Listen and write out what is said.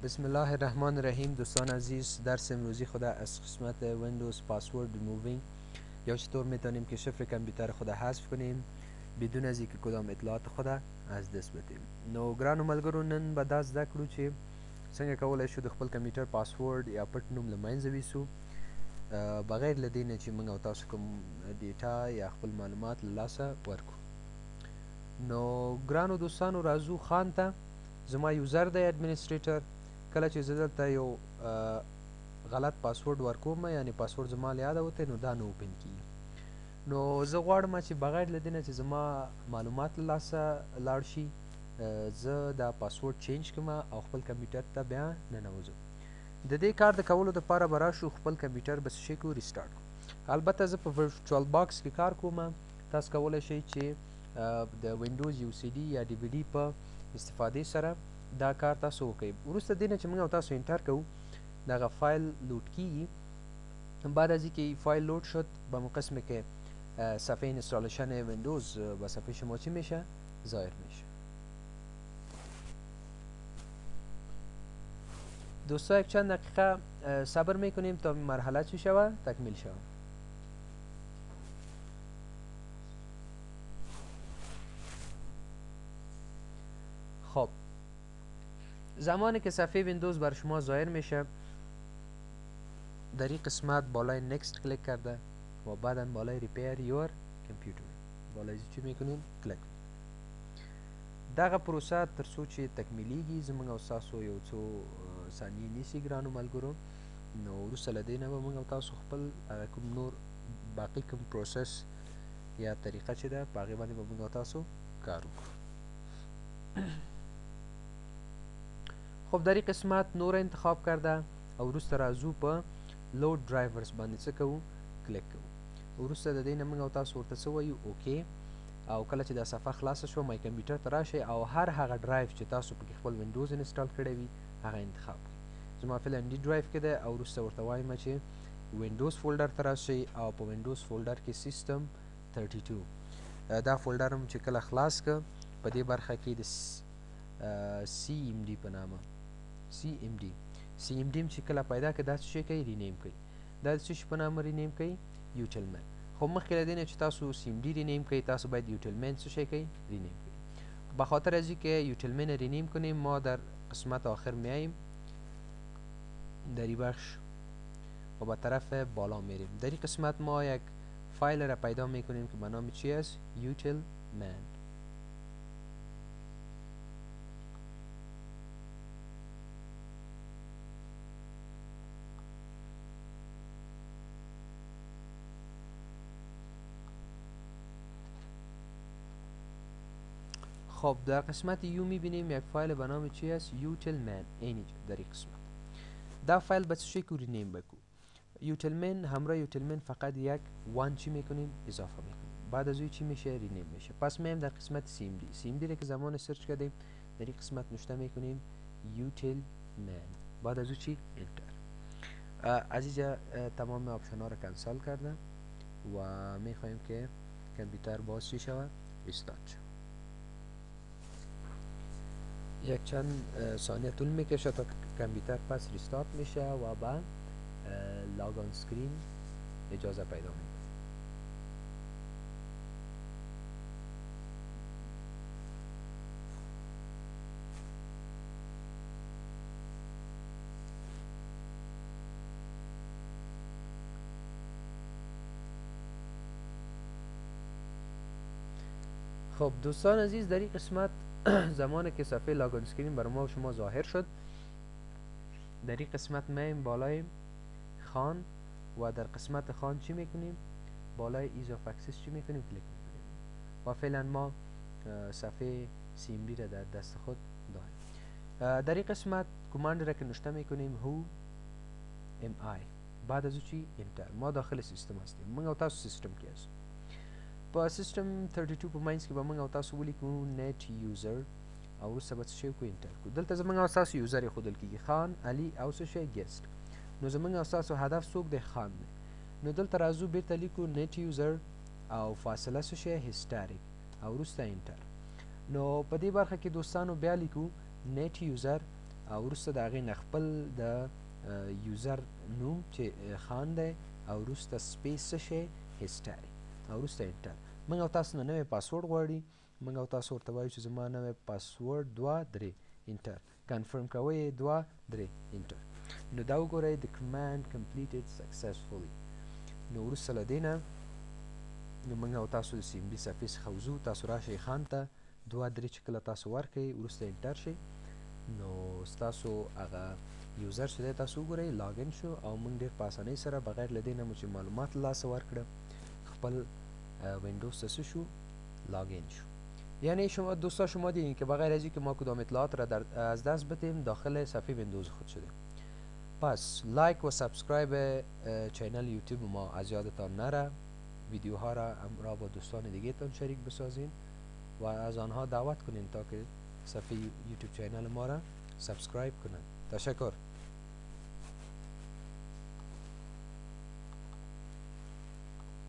بسم الله الرحمن الرحیم. دوستان عزیز، درس امروزی خود از قسمت ویندوز پاسورد ریمووینگ یا چطور میتونیم که شفر کامپیوتر خود حذف کنیم بدون از اینکه کدام اطلاعات خود از دست بدیم. نو ګرانو ملګرو، نن به دا زده کړو چې څنګه کولی شو د خپل کمپیوټر پاسورد یا پټ نوم له منځه ویسو بغیر له دې نه چې موږ او تاسو کوم ډیټا یا خپل معلومات له لاسه ورکړو. نو ګرانو دوستانو، راځو خان ته. زما یوزر دی اډمنسټریټر. کله چې زه دلته یو غلط پاسورد ورکوم، یعنی پاسورد زما له یاده وتی، نو دا نه اوپن کیږي. نو زه غواړم چې بغیر له دې نه چې زما معلومات له لاسه لاړ شي، زه دا پاسورد چینج کړم او خپل کمپیوټر ته بیا ننوځم. د دې کار د کولو دپاره به راشو خپل کمپیوټر به څه شی کړو، ریسټارټ کړو. البته زه په ورچوال باکس کې کار کوم. تاسو کولی شئ چې د وینډوز یو سی ډي یا ډي وي ډي په استفادې سره دا کار تاسو وکړئ. وروسته دې نه چې موږ او تاسو انټر کوو، دغه فایل لود کیږي. بعد از اینکه فایل لود شد، به اون قسمی که صفحه اینستالیشن ویندوز و صفحه شما چی میشه؟ ظاهر میشه. دوستا یک چند دقیقه صبر میکنیم تا مرحله چی شود؟ تکمیل شود. خب زمانی که صفحه ویندوز بر شما ظاهر میشه، در این قسمت بالای نکست کلیک کرده و بعدا بالای ریپیر یور کمپیوتر بالای چی میکنیم؟ کلیک. دغه پروسه تر څو چې تکمیلیږي زموږ او تاسو یو څو ثانیې نیسي ګرانو ملګرو. نو وروسته له دې نه به موږ او تاسو خپل کوم نور باقي کوم پروسس یا طریقه چې ده په هغې باندې به موږ او تاسو کار وکړو. خب در این قسمت نور انتخاب کرده او وروسته راځو په لود ډرایورز باندې څه کوو؟ کلیک کوو. وروسته د دې نه موږ او تاسو ورته څه وایو؟ اوکې. او کله چې دا صفحه خلاصه شو، مای کمپیوټر ته راشئ او هر هغه ډرایو چې تاسو پکې خپل وینډوز انسټال کړی وي هغه انتخاب کړئ. زما فعلا ډي ډرایو کې ده او وروسته ورته وایم چې وینډوز فولډر ته راشئ او په وینډوز فولډر کې سیسټم 32 دا فولډر هم چې کله خلاص کړ، په دې برخه کې د سی ام ډي په نامه سی ام ډي چې کله پیدا کړي دا څه شی کوي؟ رینیم کوي. دا د څه شي په نامه رینیم کوي؟ یوټیلمن. خب مخکې له دې نه چې تاسو سی ام ډي رینیم کوئ، تاسو باید یوټیلمن څه شی کوئ؟ رینیم کوئ. به خاطر از اینکه یوتیلمن رینیم کنیم، ما در قسمت آخر میاییم در این بخش و به طرف بالا میریم. در این قسمت ما یک فایل را پیدا میکنیم که به نام چی است؟ یوتیلمن. خب در قسمت یو میبینیم یک فایل به نام چی است؟ یوتیلمن. اینجا در این قسمت دا فایل به چه شکل رینیم بکو؟ یوتیلمن همراه یوتیلمن فقط یک وان چی میکنیم؟ اضافه میکنیم. بعد از او چی میشه؟ رینیم میشه. پس میایم در قسمت سی ام دی را که زمان سرچ کردیم در این قسمت نوشته میکنیم یوتیلمن. بعد از او چی؟ انتر. از اینجا تمام آپشن ها را کنسل کردم و میخواهیم که کامپیوتر باز چی شود؟ ریستارت شود. یک چند ثانیه طول میکشه تا کامپیوتر پس ریستارت میشه و بعد لاگ آن اسکرین اجازه پیدا میکنه. خب دوستان عزیز، در این قسمت زمانی که صفحه لاگون اسکرین بر ما و شما ظاهر شد، در این قسمت میایم بالای خان و در قسمت خان چی میکنیم؟ بالای ایز آف اکسس چی میکنیم؟ کلیک میکنیم و فعلا ما صفحه سی ام دی را در دست خود داریم. در این قسمت کماند را که نوشته میکنیم هو ام آی، بعد از او چی؟ انتر. ما داخل سیستم هستیم. موږ او تاسو سیستم کې هستو. په سیستم 32 په ماینس کې به موږ او تاسو ولیکو نت یوزر او وروسته به څه شی وکړو؟ انټر کړو. دلته زموږ او ستاسو یوزر ایښودل کېږي، خان، علي او څه شی؟ ګیسټ. نو زموږ او ستاسو هدف څوک دی؟ خان دی. نو دلته راځو بیرته لیکو نت یوزر او فاصله څه شی؟ هیسټاریک او وروسته انټر. نو په دې برخه کې دوستانو بیا لیکو نت یوزر او وروسته د هغې نه خپل د یوزر نوم چې خان دی او وروسته سپیس څه شی هسټري او وروسته انټر. موږ او تاسو نه نوی پاسورډ غواړي، موږ او تاسو ورته وایو چې زما نوی پاسورډ 2 3 انټر، کنفرم کوئ 2 3 انټر. نو دا وګورئ د کمانډ کمپلیټډ سکسسفولي. نو وروسته له دې نه نو موږ او تاسو د سی ام بي صفحې څخه وځو. تاسو راشئ خان ته 2 3 چې کله تاسو ورکړئ وروسته انټر شئ نو ستاسو هغه یوزر چې دی تاسو وګورئ لاګین شو او موږ ډېر په اسانۍ سره بغیر له دې نه مو چې معلومات له لاسه ورکړه خپل ویندوز ته څه شو لاگین شو. یعنی شما دوستا شما دیدین که بغیر از اینکه ما کدام اطلاعات را از دست بدیم داخل صفحه ویندوز خود شده. پس لایک و سابسکرایب چینل یوتیوب ما از یادتان نره، ویدیوها را همراه با دوستان دیگه تان شریک بسازین و از آنها دعوت کنین تا که صفحه یوتیوب چینل ما را سابسکرایب کنند. تشکر.